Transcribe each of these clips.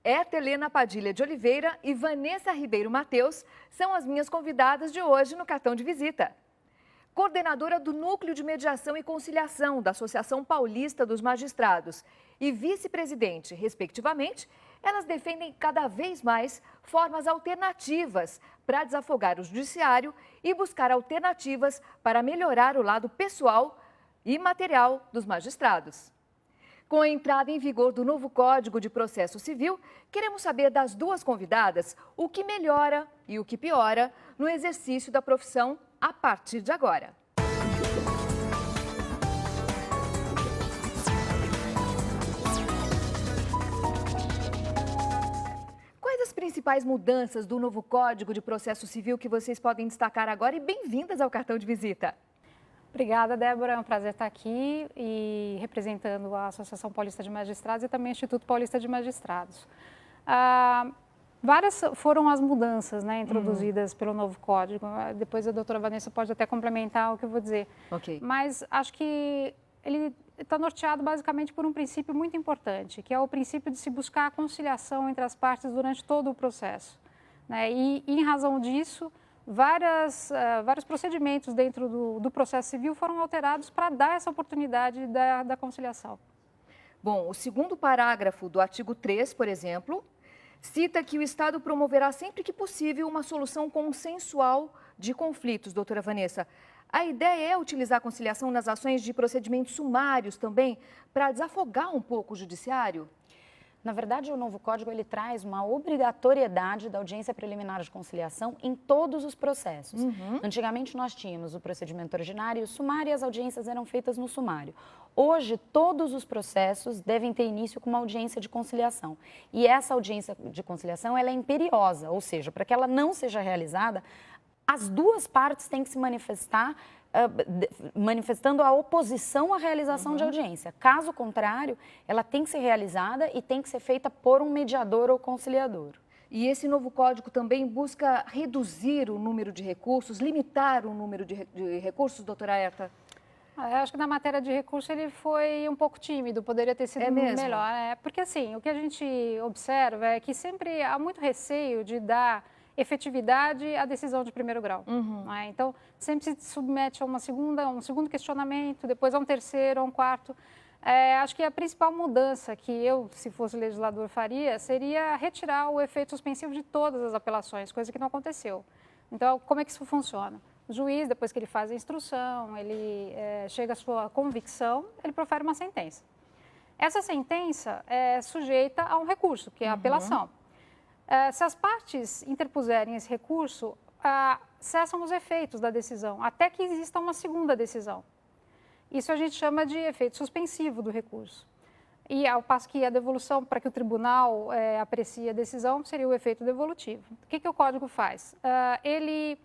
Eta Helena Padilha de Oliveira e Vanessa Ribeiro Mateus são as minhas convidadas de hoje no cartão de visita. Coordenadora do Núcleo de Mediação e Conciliação da Associação Paulista dos Magistrados e vice-presidente, respectivamente, elas defendem cada vez mais formas alternativas para desafogar o judiciário e buscar alternativas para melhorar o lado pessoal e material dos magistrados. Com a entrada em vigor do novo Código de Processo Civil, queremos saber das duas convidadas o que melhora e o que piora no exercício da profissão a partir de agora. Quais as principais mudanças do novo Código de Processo Civil que vocês podem destacar agora? E bem-vindas ao cartão de visita. Obrigada, Débora. É um prazer estar aqui e representando a Associação Paulista de Magistrados e também o Instituto Paulista de Magistrados. Várias foram as mudanças, né, introduzidas pelo novo código. Depois a doutora Vanessa pode até complementar o que eu vou dizer. Ok. Mas acho que ele está norteado basicamente por um princípio muito importante, que é o princípio de se buscar a conciliação entre as partes durante todo o processo, né? E em razão disso, vários procedimentos dentro do processo civil foram alterados para dar essa oportunidade da conciliação. Bom, o segundo parágrafo do artigo 3, por exemplo, cita que o Estado promoverá sempre que possível uma solução consensual de conflitos, doutora Vanessa. A ideia é utilizar a conciliação nas ações de procedimentos sumários também para desafogar um pouco o judiciário? Na verdade, o novo código ele traz uma obrigatoriedade da audiência preliminar de conciliação em todos os processos. Antigamente, nós tínhamos o procedimento ordinário e o sumário e as audiências eram feitas no sumário. Hoje, todos os processos devem ter início com uma audiência de conciliação. E essa audiência de conciliação ela é imperiosa, ou seja, para que ela não seja realizada, as duas partes têm que se manifestar manifestando a oposição à realização de audiência. Caso contrário, ela tem que ser realizada e tem que ser feita por um mediador ou conciliador. E esse novo código também busca reduzir o número de recursos, limitar o número de recursos, doutora Eta? Eu acho que na matéria de recurso ele foi um pouco tímido, poderia ter sido melhor. Porque assim, o que a gente observa é que sempre há muito receio de dar efetividade à decisão de primeiro grau. Né? Então, sempre se submete a um segundo questionamento, depois a um terceiro, a um quarto. Acho que a principal mudança que eu, se fosse legislador, faria seria retirar o efeito suspensivo de todas as apelações, coisa que não aconteceu. Então, como é que isso funciona? O juiz, depois que ele faz a instrução, ele chega à sua convicção, ele profere uma sentença. Essa sentença é sujeita a um recurso, que é a apelação. Se as partes interpuserem esse recurso, cessam os efeitos da decisão, até que exista uma segunda decisão. Isso a gente chama de efeito suspensivo do recurso. E ao passo que a devolução, para que o tribunal aprecie a decisão, seria o efeito devolutivo. O que o código faz? Ele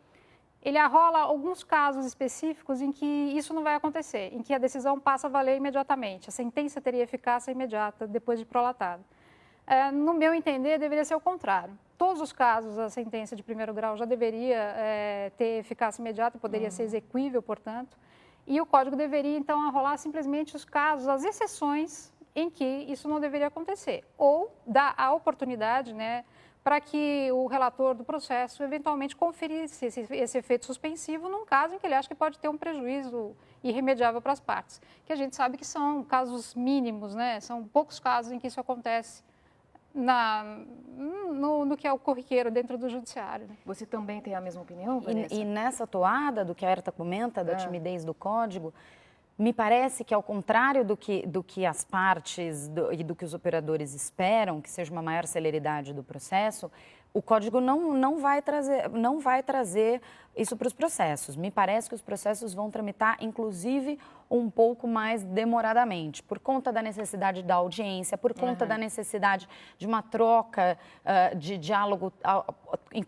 arrola alguns casos específicos em que isso não vai acontecer, em que a decisão passa a valer imediatamente, a sentença teria eficácia imediata depois de prolatada. No meu entender, deveria ser o contrário. Todos os casos, a sentença de primeiro grau já deveria ter eficácia imediata, poderia ser exequível, portanto, e o código deveria, então, arrolar simplesmente os casos, as exceções em que isso não deveria acontecer, ou dar a oportunidade, né, para que o relator do processo eventualmente conferisse esse efeito suspensivo num caso em que ele acha que pode ter um prejuízo irremediável para as partes, que a gente sabe que são casos mínimos, né, são poucos casos em que isso acontece no que é o corriqueiro dentro do judiciário. Você também tem a mesma opinião, Vanessa? E nessa toada do que a Herta comenta, da timidez do código, me parece que, ao contrário do que as partes e do que os operadores esperam, que seja uma maior celeridade do processo, o código não vai trazer isso para os processos. Me parece que os processos vão tramitar, inclusive, um pouco mais demoradamente, por conta da necessidade da audiência, por conta da necessidade de uma troca de diálogo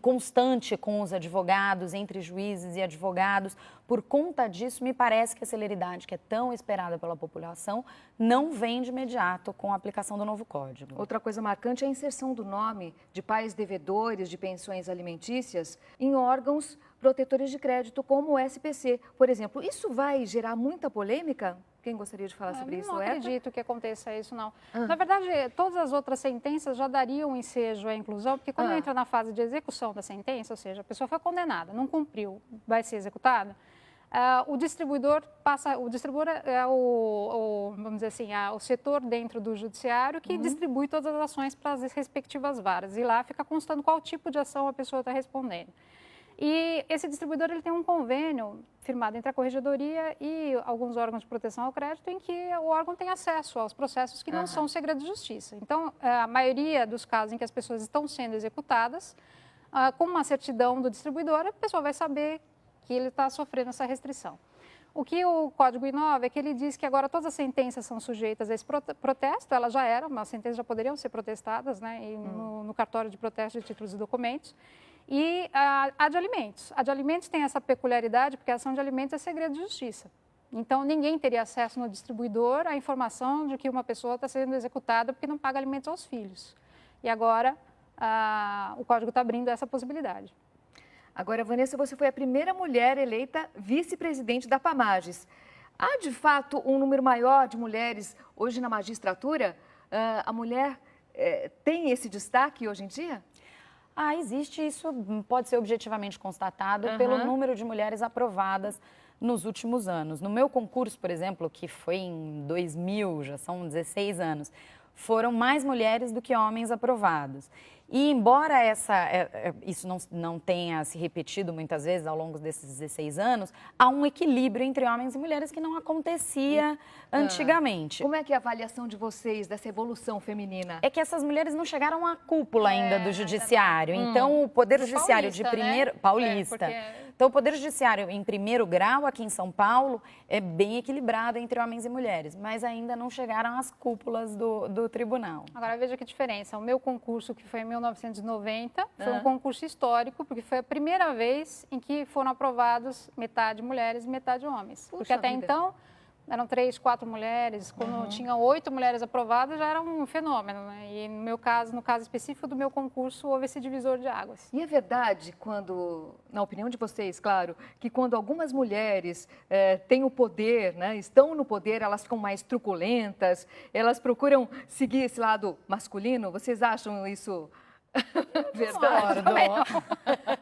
constante com os advogados, entre juízes e advogados. Por conta disso, me parece que a celeridade que é tão esperada pela população não vem de imediato com a aplicação do novo código. Outra coisa marcante é a inserção do nome de pais devedores de pensões alimentícias em órgãos protetores de crédito, como o SPC, por exemplo. Isso vai gerar muita polêmica? O Quem gostaria de falar sobre isso? Não acredito que aconteça isso, não. Ah. Na verdade, todas as outras sentenças já dariam ensejo à inclusão, porque quando entra na fase de execução da sentença, ou seja, a pessoa foi condenada, não cumpriu, vai ser executada, o distribuidor é vamos dizer assim, o setor dentro do judiciário que distribui todas as ações para as respectivas varas. E lá fica constando qual tipo de ação a pessoa está respondendo. E esse distribuidor ele tem um convênio firmado entre a Corregedoria e alguns órgãos de proteção ao crédito em que o órgão tem acesso aos processos que não são segredo de justiça. Então, a maioria dos casos em que as pessoas estão sendo executadas, com uma certidão do distribuidor, a pessoa vai saber que ele está sofrendo essa restrição. O que o Código inova é que ele diz que agora todas as sentenças são sujeitas a esse protesto, elas já eram, as sentenças já poderiam ser protestadas, né, no cartório de protesto de títulos e documentos. E a de alimentos. A de alimentos tem essa peculiaridade porque a ação de alimentos é segredo de justiça. Então, ninguém teria acesso no distribuidor à informação de que uma pessoa está sendo executada porque não paga alimentos aos filhos. E agora, o Código está abrindo essa possibilidade. Agora, Vanessa, você foi a primeira mulher eleita vice-presidente da PAMAGES. Há, de fato, um número maior de mulheres hoje na magistratura? A mulher tem esse destaque hoje em dia? Existe, isso pode ser objetivamente constatado pelo número de mulheres aprovadas nos últimos anos. No meu concurso, por exemplo, que foi em 2000, já são 16 anos, foram mais mulheres do que homens aprovados. E embora isso não tenha se repetido muitas vezes ao longo desses 16 anos, há um equilíbrio entre homens e mulheres que não acontecia antigamente. Como é que é a avaliação de vocês dessa evolução feminina? É que essas mulheres não chegaram à cúpula ainda do judiciário. Então, o Poder Judiciário paulista, de primeiro... Né? Paulista. Então, o Poder Judiciário em primeiro grau, aqui em São Paulo, é bem equilibrado entre homens e mulheres, mas ainda não chegaram às cúpulas do tribunal. Agora, veja que diferença. O meu concurso, que foi em 1990, foi um concurso histórico, porque foi a primeira vez em que foram aprovados metade mulheres e metade homens. Porque até então, eram 3, 4 mulheres. Quando tinha 8 mulheres aprovadas, já era um fenômeno, né? E no caso específico do meu concurso, houve esse divisor de águas. E é verdade, na opinião de vocês, claro, que quando algumas mulheres têm o poder, né, estão no poder, elas ficam mais truculentas, elas procuram seguir esse lado masculino? Vocês acham isso verdade?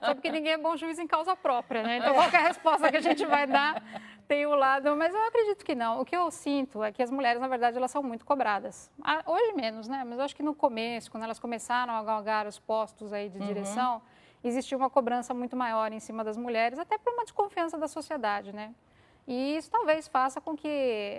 Sabe que ninguém é bom juiz em causa própria, né? Então, qualquer resposta que a gente vai dar tem o lado, mas eu acredito que não. O que eu sinto é que as mulheres, na verdade, elas são muito cobradas. Hoje menos, né? Mas eu acho que no começo, quando elas começaram a galgar os postos aí de direção, existia uma cobrança muito maior em cima das mulheres, até por uma desconfiança da sociedade, né? E isso talvez faça com que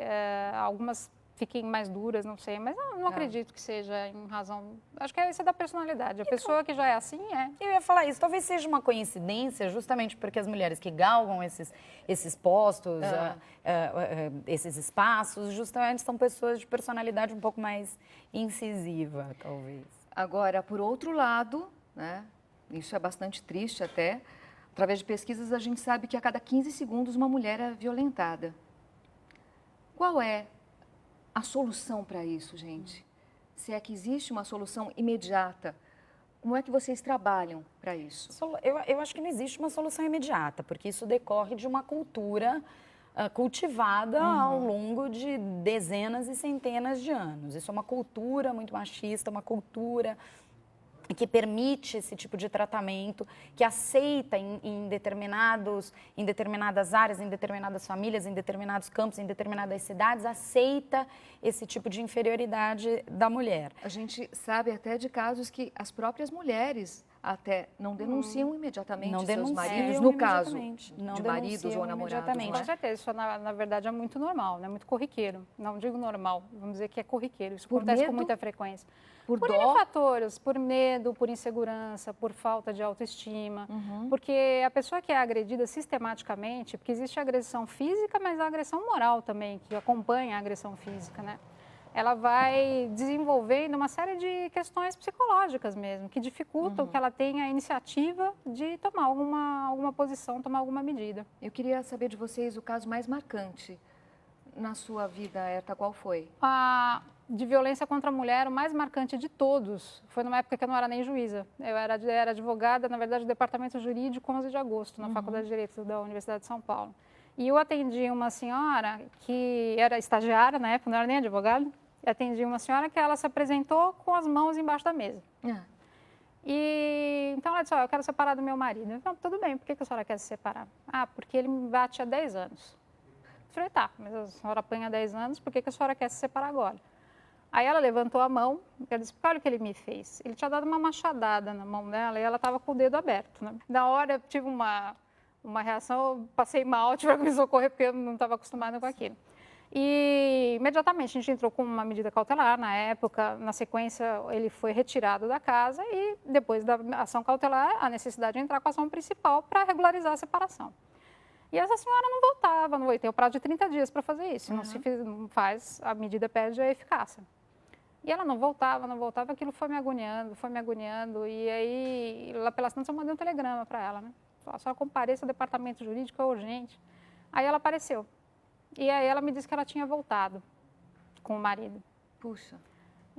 algumas fiquem mais duras, não sei, mas eu não acredito que seja em razão... Acho que isso é da personalidade. A pessoa que já é assim, Eu ia falar isso. Talvez seja uma coincidência, justamente porque as mulheres que galgam esses postos, esses espaços, justamente são pessoas de personalidade um pouco mais incisiva, talvez. Agora, por outro lado, né, isso é bastante triste até, através de pesquisas a gente sabe que a cada 15 segundos uma mulher é violentada. Qual é a solução para isso, gente? Se é que existe uma solução imediata, como é que vocês trabalham para isso? Eu acho que não existe uma solução imediata, porque isso decorre de uma cultura cultivada ao longo de dezenas e centenas de anos. Isso é uma cultura muito machista, uma cultura que permite esse tipo de tratamento, que aceita em determinadas áreas, em determinadas famílias, em determinados campos, em determinadas cidades, aceita esse tipo de inferioridade da mulher. A gente sabe até de casos que as próprias mulheres até não denunciam imediatamente seus maridos, no caso de maridos ou namorados. Com certeza, isso na verdade é muito normal, né? Muito corriqueiro. Não digo normal, vamos dizer que é corriqueiro. Isso acontece com muita frequência. Por N fatores, por medo, por insegurança, por falta de autoestima. Porque a pessoa que é agredida sistematicamente, porque existe a agressão física, mas a agressão moral também, que acompanha a agressão física, né? Ela vai desenvolvendo uma série de questões psicológicas mesmo, que dificultam que ela tenha a iniciativa de tomar alguma posição, tomar alguma medida. Eu queria saber de vocês o caso mais marcante na sua vida, Herta, qual foi? De violência contra a mulher, o mais marcante de todos foi numa época que eu não era nem juíza. Eu era advogada, na verdade, do Departamento Jurídico 11 de agosto, na Faculdade de Direito da Universidade de São Paulo. E eu atendi uma senhora que era estagiária na época, não era nem advogada, e atendi uma senhora que ela se apresentou com as mãos embaixo da mesa. E então ela disse, eu quero separar do meu marido. Eu falei, tudo bem, por que a senhora quer se separar? Porque ele me bate há 10 anos. Eu falei, tá, mas a senhora apanha há 10 anos, por que a senhora quer se separar agora? Aí ela levantou a mão, ela disse, olha o que ele me fez. Ele tinha dado uma machadada na mão dela e ela estava com o dedo aberto. Né? Na hora eu tive uma reação, eu passei mal, tive que me socorrer porque eu não estava acostumada com aquilo. E imediatamente a gente entrou com uma medida cautelar na época, na sequência ele foi retirado da casa e depois da ação cautelar a necessidade de entrar com a ação principal para regularizar a separação. E essa senhora não voltava, não tem o prazo de 30 dias para fazer isso, não se faz, a medida perde a eficácia. E ela não voltava, aquilo foi me agoniando e aí lá pela assinatura eu mandei um telegrama para ela, né? A senhora compareça ao departamento jurídico, é urgente. Aí ela apareceu. E aí ela me disse que ela tinha voltado com o marido. Puxa.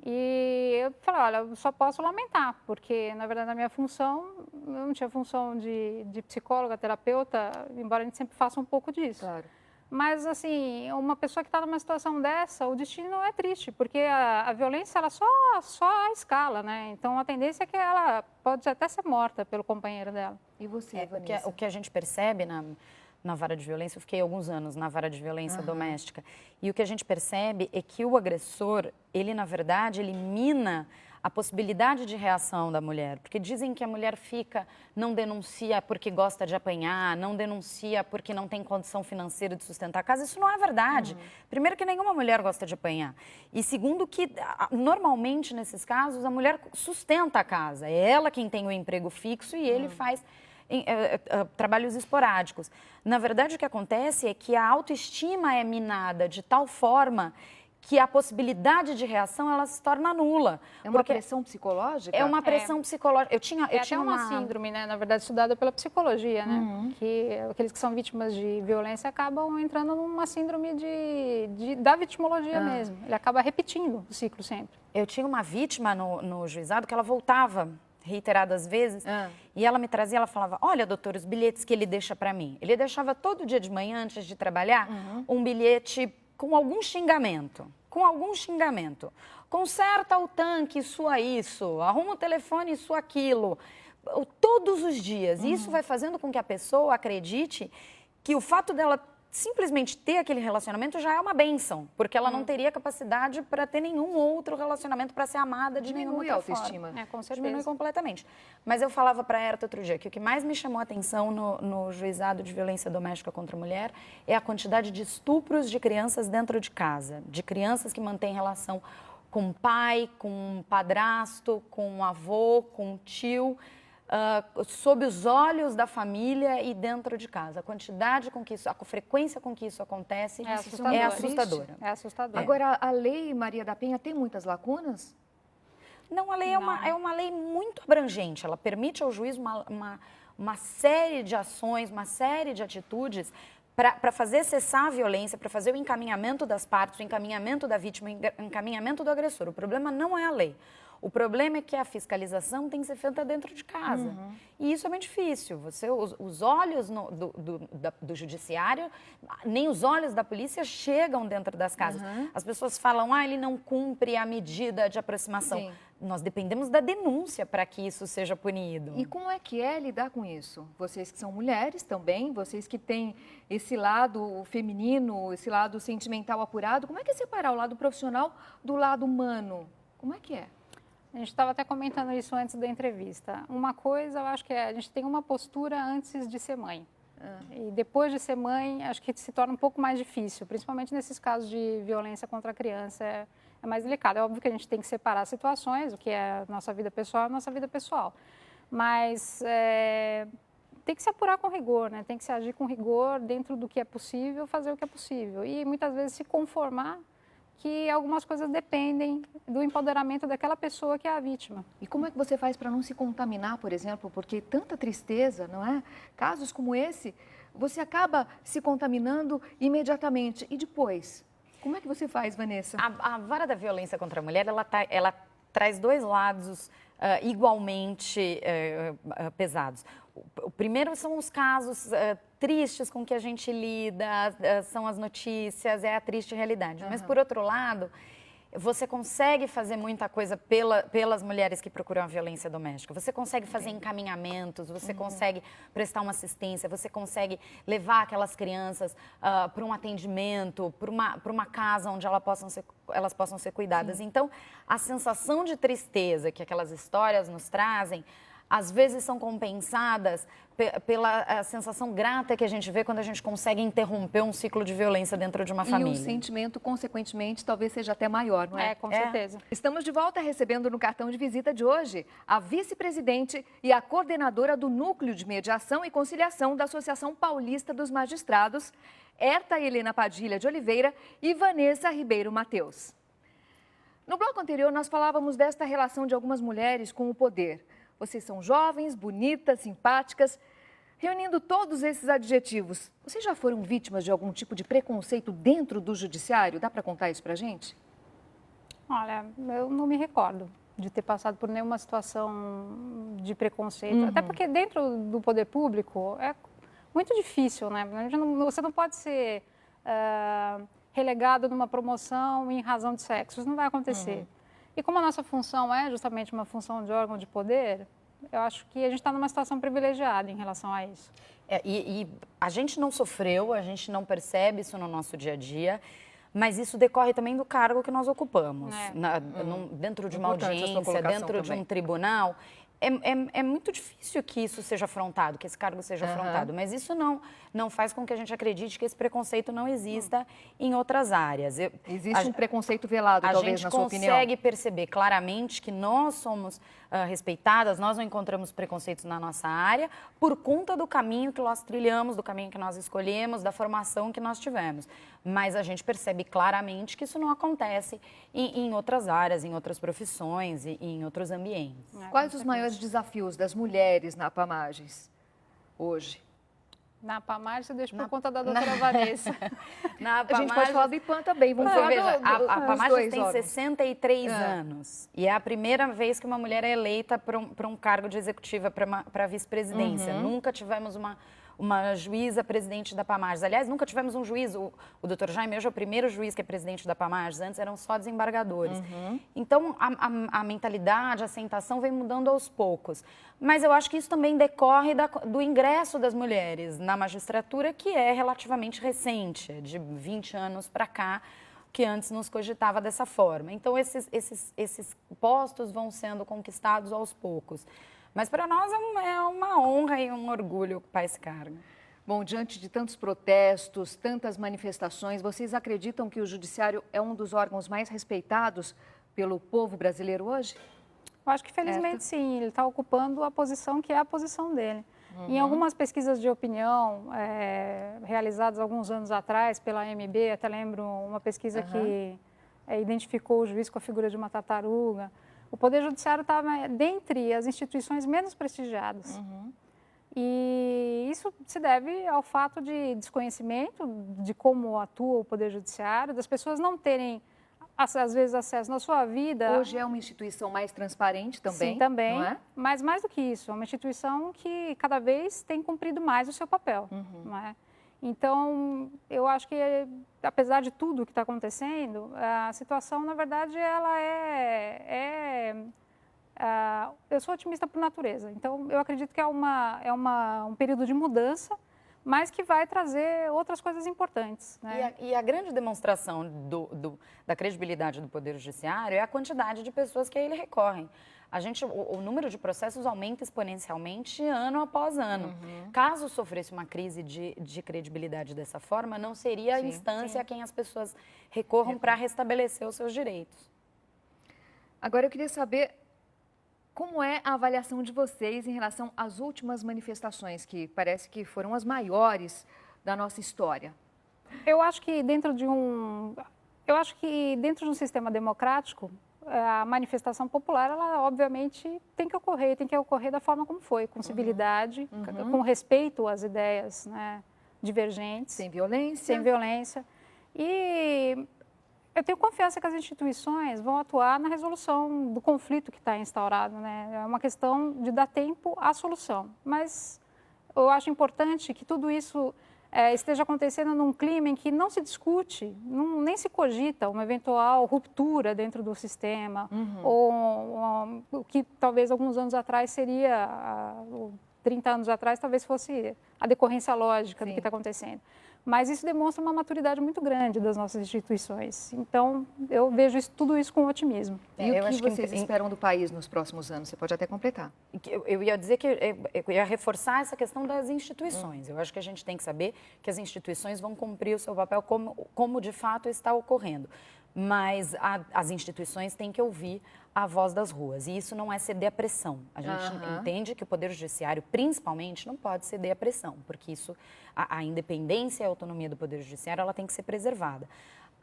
E eu falei, olha, eu só posso lamentar, porque na verdade a minha função, eu não tinha função de psicóloga, terapeuta, embora a gente sempre faça um pouco disso. Claro. Mas assim, uma pessoa que está numa situação dessa, o destino é triste, porque a violência ela só escala, né? Então a tendência é que ela pode até ser morta pelo companheiro dela. E você, Vanessa? O que a gente percebe na vara de violência, eu fiquei alguns anos na vara de violência doméstica, e o que a gente percebe é que o agressor, ele na verdade elimina a possibilidade de reação da mulher, porque dizem que a mulher não denuncia porque gosta de apanhar, não denuncia porque não tem condição financeira de sustentar a casa, isso não é verdade. Primeiro que nenhuma mulher gosta de apanhar, e segundo que normalmente nesses casos a mulher sustenta a casa, é ela quem tem o emprego fixo e ele faz trabalhos esporádicos. Na verdade, o que acontece é que a autoestima é minada de tal forma que a possibilidade de reação ela se torna nula. É uma pressão psicológica? É uma pressão psicológica. Eu tinha uma síndrome, né? Na verdade, estudada pela psicologia, né? Que aqueles que são vítimas de violência acabam entrando numa síndrome da vitimologia mesmo. Ele acaba repetindo o ciclo sempre. Eu tinha uma vítima no juizado que ela voltava reiteradas vezes, e ela me trazia, ela falava, olha, doutor, os bilhetes que ele deixa para mim. Ele deixava todo dia de manhã, antes de trabalhar, um bilhete com algum xingamento. Conserta o tanque, isso, arruma o telefone, isso, aquilo. Todos os dias. E isso vai fazendo com que a pessoa acredite que o fato dela simplesmente ter aquele relacionamento já é uma bênção, porque ela não teria capacidade para ter nenhum outro relacionamento para ser amada de nenhuma outra autoestima. forma. Com certeza. Diminui completamente. Mas eu falava para a Herta outro dia que o que mais me chamou a atenção no juizado de violência doméstica contra a mulher é a quantidade de estupros de crianças dentro de casa, de crianças que mantêm relação com o pai, com o padrasto, com o avô, com o tio, sob os olhos da família e dentro de casa. A quantidade com que isso, a frequência com que isso acontece é assustadora. É assustadora. Agora, a lei Maria da Penha tem muitas lacunas? Não, a lei é uma lei muito abrangente. Ela permite ao juiz uma série de ações, uma série de atitudes para fazer cessar a violência, para fazer o encaminhamento das partes, o encaminhamento da vítima, o encaminhamento do agressor. O problema não é a lei. O problema é que a fiscalização tem que ser feita dentro de casa. E isso é muito difícil. Os olhos do judiciário, nem os olhos da polícia chegam dentro das casas. As pessoas falam, ele não cumpre a medida de aproximação. Sim. Nós dependemos da denúncia para que isso seja punido. E como é que é lidar com isso? Vocês que são mulheres também, vocês que têm esse lado feminino, esse lado sentimental apurado, como é que é separar o lado profissional do lado humano? Como é que é? A gente estava até comentando isso antes da entrevista. Uma coisa, eu acho que a gente tem uma postura antes de ser mãe. E depois de ser mãe, acho que se torna um pouco mais difícil, principalmente nesses casos de violência contra a criança. É mais delicado. É óbvio que a gente tem que separar situações, o que é nossa vida pessoal é nossa vida pessoal. Mas tem que se apurar com rigor, né? Tem que se agir com rigor dentro do que é possível, fazer o que é possível. E muitas vezes se conformar que algumas coisas dependem do empoderamento daquela pessoa que é a vítima. E como é que você faz para não se contaminar, por exemplo? Porque tanta tristeza, não é? Casos como esse, você acaba se contaminando imediatamente. E depois? Como é que você faz, Vanessa? A vara da violência contra a mulher, ela traz dois lados igualmente pesados. O primeiro são os casos tristes com que a gente lida, são as notícias, é a triste realidade. Mas, por outro lado, você consegue fazer muita coisa pelas mulheres que procuram a violência doméstica. Você consegue fazer encaminhamentos, você consegue prestar uma assistência, você consegue levar aquelas crianças para um atendimento, para uma casa onde elas possam ser cuidadas. Então, a sensação de tristeza que aquelas histórias nos trazem, às vezes são compensadas pela sensação grata que a gente vê quando a gente consegue interromper um ciclo de violência dentro de uma família. E o sentimento, consequentemente, talvez seja até maior, não é? Com certeza. Estamos de volta recebendo no cartão de visita de hoje a vice-presidente e a coordenadora do Núcleo de Mediação e Conciliação da Associação Paulista dos Magistrados, Herta Helena Padilha de Oliveira e Vanessa Ribeiro Mateus. No bloco anterior, nós falávamos desta relação de algumas mulheres com o poder. Vocês são jovens, bonitas, simpáticas. Reunindo todos esses adjetivos, vocês já foram vítimas de algum tipo de preconceito dentro do judiciário? Dá para contar isso para a gente? Olha, eu não me recordo de ter passado por nenhuma situação de preconceito. Até porque dentro do poder público é muito difícil, né? Você não pode ser relegado numa promoção em razão de sexo. Isso não vai acontecer. E como a nossa função é justamente uma função de órgão de poder, eu acho que a gente está numa situação privilegiada em relação a isso. E a gente não sofreu, a gente não percebe isso no nosso dia a dia, mas isso decorre também do cargo que nós ocupamos. Dentro de uma audiência, dentro de um tribunal. É muito difícil que isso seja afrontado, que esse cargo seja afrontado, mas isso não faz com que a gente acredite que esse preconceito não exista em outras áreas. Existe um preconceito velado, talvez, na sua opinião? A gente consegue perceber claramente que nós somos respeitadas, nós não encontramos preconceitos na nossa área por conta do caminho que nós trilhamos, do caminho que nós escolhemos, da formação que nós tivemos. Mas a gente percebe claramente que isso não acontece em outras áreas, em outras profissões e em outros ambientes. Quais os maiores desafios das mulheres na APAMAGES hoje? Na APAMAGES, eu deixo por conta da doutora Vanessa. A gente pode falar do IPAM também. Vamos falar a APAMAGES tem 63 anos e é a primeira vez que uma mulher é eleita para um cargo de executiva, para vice-presidência. Nunca tivemos uma juíza presidente da APAMAGES. Aliás, nunca tivemos um juiz. O doutor Jaime hoje é o primeiro juiz que é presidente da APAMAGES. Antes eram só desembargadores. Então, a mentalidade, a aceitação vem mudando aos poucos. Mas eu acho que isso também decorre do ingresso das mulheres na magistratura, que é relativamente recente, de 20 anos para cá, que antes nos cogitava dessa forma. Então, esses postos vão sendo conquistados aos poucos. Mas para nós é uma honra e um orgulho ocupar esse cargo. Bom, diante de tantos protestos, tantas manifestações, vocês acreditam que o judiciário é um dos órgãos mais respeitados pelo povo brasileiro hoje? Eu acho que felizmente sim, ele está ocupando a posição que é a posição dele. Em algumas pesquisas de opinião realizadas alguns anos atrás pela AMB, até lembro uma pesquisa que identificou o juiz com a figura de uma tartaruga. O Poder Judiciário estava dentre as instituições menos prestigiadas. E isso se deve ao fato de desconhecimento de como atua o Poder Judiciário, das pessoas não terem, às vezes, acesso na sua vida. Hoje é uma instituição mais transparente também. Sim, também. Não é? Mas mais do que isso, é uma instituição que cada vez tem cumprido mais o seu papel. Não é? Então, eu acho que, apesar de tudo o que está acontecendo, a situação, na verdade, ela eu sou otimista por natureza. Então, eu acredito que é um período de mudança, mas que vai trazer outras coisas importantes. Né? E a grande demonstração da credibilidade do Poder Judiciário é a quantidade de pessoas que a ele recorrem. O número de processos aumenta exponencialmente ano após ano. Caso sofresse uma crise de credibilidade dessa forma, não seria a instância a quem as pessoas recorram para restabelecer os seus direitos. Agora, eu queria saber como é a avaliação de vocês em relação às últimas manifestações, que parece que foram as maiores da nossa história. Eu acho que dentro de um sistema democrático, a manifestação popular, ela obviamente tem que ocorrer da forma como foi, com civilidade, com respeito às ideias, né, divergentes. Sem violência. Sem violência. E eu tenho confiança que as instituições vão atuar na resolução do conflito que está instaurado, né? É uma questão de dar tempo à solução. Mas eu acho importante que tudo isso esteja acontecendo num clima em que não se discute, nem se cogita uma eventual ruptura dentro do sistema, ou o que talvez alguns anos atrás seria, 30 anos atrás, talvez fosse a decorrência lógica do que está acontecendo. Mas isso demonstra uma maturidade muito grande das nossas instituições. Então, eu vejo tudo isso com otimismo. E o que vocês esperam do país nos próximos anos? Você pode até completar. Eu ia dizer que eu ia reforçar essa questão das instituições. Eu acho que a gente tem que saber que as instituições vão cumprir o seu papel como de fato está ocorrendo. Mas as instituições têm que ouvir a voz das ruas. E isso não é ceder à pressão. A gente entende que o Poder Judiciário, principalmente, não pode ceder à pressão, porque isso, a independência e a autonomia do Poder Judiciário, ela tem que ser preservada.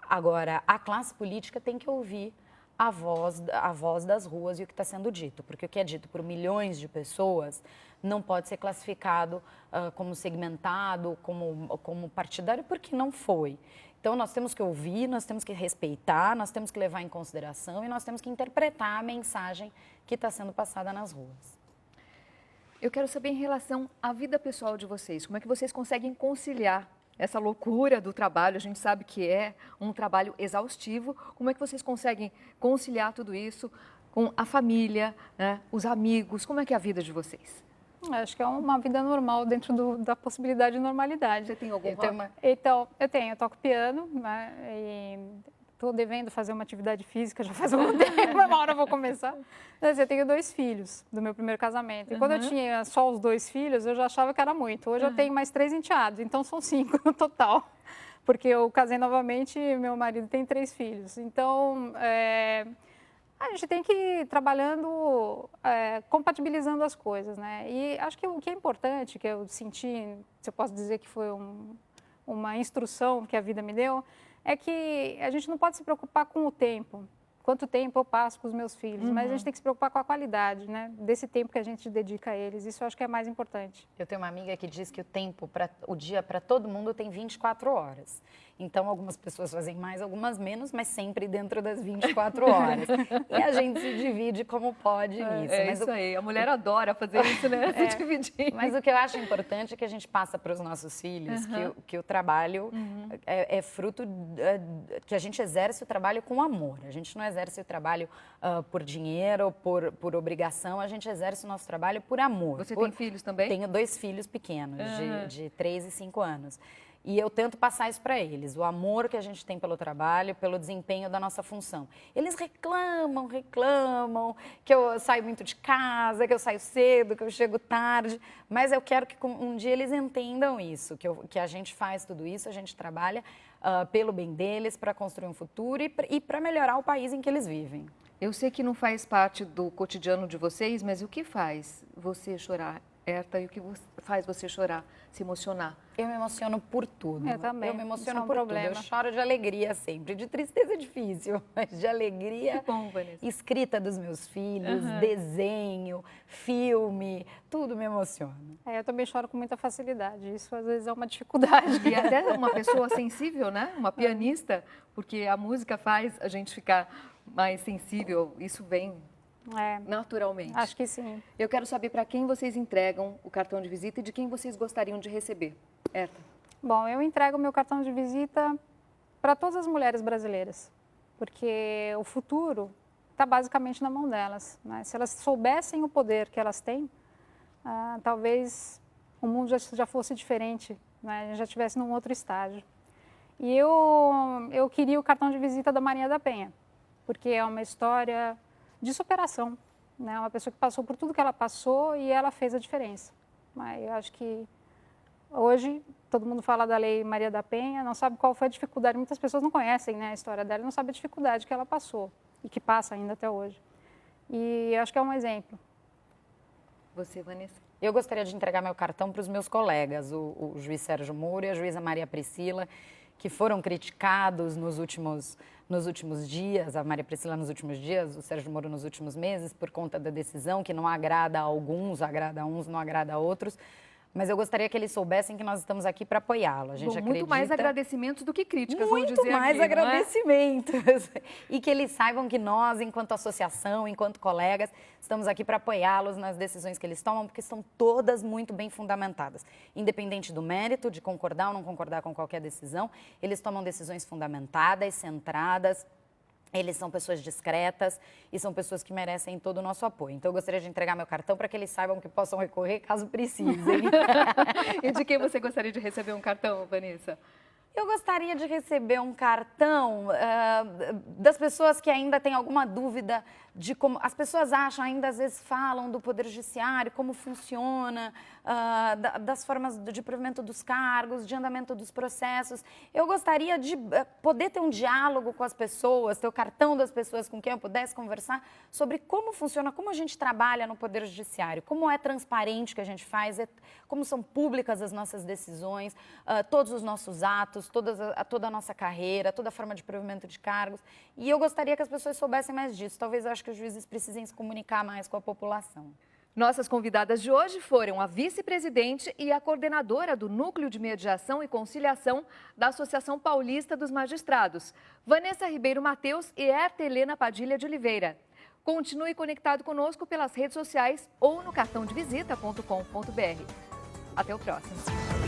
Agora, a classe política tem que ouvir a voz das ruas e o que está sendo dito, porque o que é dito por milhões de pessoas não pode ser classificado como segmentado, como partidário, porque não foi. Então, nós temos que ouvir, nós temos que respeitar, nós temos que levar em consideração e nós temos que interpretar a mensagem que está sendo passada nas ruas. Eu quero saber em relação à vida pessoal de vocês, como é que vocês conseguem conciliar essa loucura do trabalho? A gente sabe que é um trabalho exaustivo. Como é que vocês conseguem conciliar tudo isso com a família, né, os amigos? Como é que é a vida de vocês? Acho que é uma vida normal dentro da possibilidade de normalidade. Você tem algum hobby? Então, eu toco piano, né, e estou devendo fazer uma atividade física já faz algum tempo, uma hora eu vou começar. Mas eu tenho 2 filhos do meu primeiro casamento. E quando eu tinha só os 2 filhos, eu já achava que era muito. Hoje eu tenho mais 3 enteados, então são 5 no total. Porque eu casei novamente e meu marido tem 3 filhos. Então, a gente tem que ir trabalhando, compatibilizando as coisas, né? E acho que o que é importante, que eu senti, se eu posso dizer que foi uma instrução que a vida me deu, é que a gente não pode se preocupar com o tempo. Quanto tempo eu passo com os meus filhos, mas a gente tem que se preocupar com a qualidade, né? Desse tempo que a gente dedica a eles. Isso eu acho que é mais importante. Eu tenho uma amiga que diz que o dia para todo mundo tem 24 horas. Então, algumas pessoas fazem mais, algumas menos, mas sempre dentro das 24 horas. E a gente se divide como pode nisso. Mas isso aí, a mulher adora fazer isso, né? Se dividir. Mas o que eu acho importante é que a gente passa para os nossos filhos que o trabalho é fruto que a gente exerce o trabalho com amor. A gente não exerce o trabalho por dinheiro, por obrigação, a gente exerce o nosso trabalho por amor. Você tem filhos também? Tenho 2 filhos pequenos, de 3 e 5 anos. E eu tento passar isso para eles, o amor que a gente tem pelo trabalho, pelo desempenho da nossa função. Eles reclamam que eu saio muito de casa, que eu saio cedo, que eu chego tarde, mas eu quero que um dia eles entendam isso, que a gente faz tudo isso, a gente trabalha pelo bem deles, para construir um futuro e para melhorar o país em que eles vivem. Eu sei que não faz parte do cotidiano de vocês, mas o que faz você chorar, Herta, e o que faz você chorar, se emocionar? Eu me emociono por tudo. Eu também. Eu me emociono Isso por é um problema. tudo. Eu choro de alegria sempre. De tristeza é difícil, mas de alegria. Que bom, Vanessa. Escrita dos meus filhos, desenho, filme, tudo me emociona. Eu também choro com muita facilidade. Isso às vezes é uma dificuldade. E até uma pessoa sensível, né? Uma pianista, porque a música faz a gente ficar mais sensível. Isso vem naturalmente. Acho que sim. Eu quero saber para quem vocês entregam o cartão de visita e de quem vocês gostariam de receber. Herta. Bom, eu entrego o meu cartão de visita para todas as mulheres brasileiras, porque o futuro está basicamente na mão delas, né? Se elas soubessem o poder que elas têm, talvez o mundo já fosse diferente, né? Já estivesse num outro estágio. E eu queria o cartão de visita da Marinha da Penha, porque é uma história de superação, né? Uma pessoa que passou por tudo que ela passou e ela fez a diferença. Mas eu acho que hoje todo mundo fala da Lei Maria da Penha, não sabe qual foi a dificuldade. Muitas pessoas não conhecem, né, a história dela, não sabem a dificuldade que ela passou e que passa ainda até hoje. E eu acho que é um exemplo. Você, Vanessa? Eu gostaria de entregar meu cartão para os meus colegas, o juiz Sérgio Moro e a juíza Maria Priscila, que foram criticados nos últimos dias, a Maria Priscila nos últimos dias, o Sérgio Moro nos últimos meses, por conta da decisão que não agrada a alguns, agrada a uns, não agrada a outros. Mas eu gostaria que eles soubessem que nós estamos aqui para apoiá-lo. A gente acredita... Muito mais agradecimentos do que críticas, vamos dizer. Muito mais aqui, agradecimentos. E que eles saibam que nós, enquanto associação, enquanto colegas, estamos aqui para apoiá-los nas decisões que eles tomam, porque são todas muito bem fundamentadas. Independente do mérito, de concordar ou não concordar com qualquer decisão, eles tomam decisões fundamentadas, centradas. Eles são pessoas discretas e são pessoas que merecem todo o nosso apoio. Então, eu gostaria de entregar meu cartão para que eles saibam que possam recorrer caso precisem. E de quem você gostaria de receber um cartão, Vanessa? Eu gostaria de receber um cartão das pessoas que ainda têm alguma dúvida de como... As pessoas acham, ainda às vezes falam do Poder Judiciário, como funciona, das formas de provimento dos cargos, de andamento dos processos. Eu gostaria de poder ter um diálogo com as pessoas, ter o cartão das pessoas com quem eu pudesse conversar sobre como funciona, como a gente trabalha no Poder Judiciário, como é transparente o que a gente faz, como são públicas as nossas decisões, todos os nossos atos, toda a nossa carreira, toda a forma de provimento de cargos. E eu gostaria que as pessoas soubessem mais disso. Talvez eu acho que os juízes precisem se comunicar mais com a população. Nossas convidadas de hoje foram a vice-presidente e a coordenadora do Núcleo de Mediação e Conciliação da Associação Paulista dos Magistrados, Vanessa Ribeiro Mateus e Herta Helena Padilha de Oliveira. Continue conectado conosco pelas redes sociais ou no cartãodevisita.com.br. Até o próximo.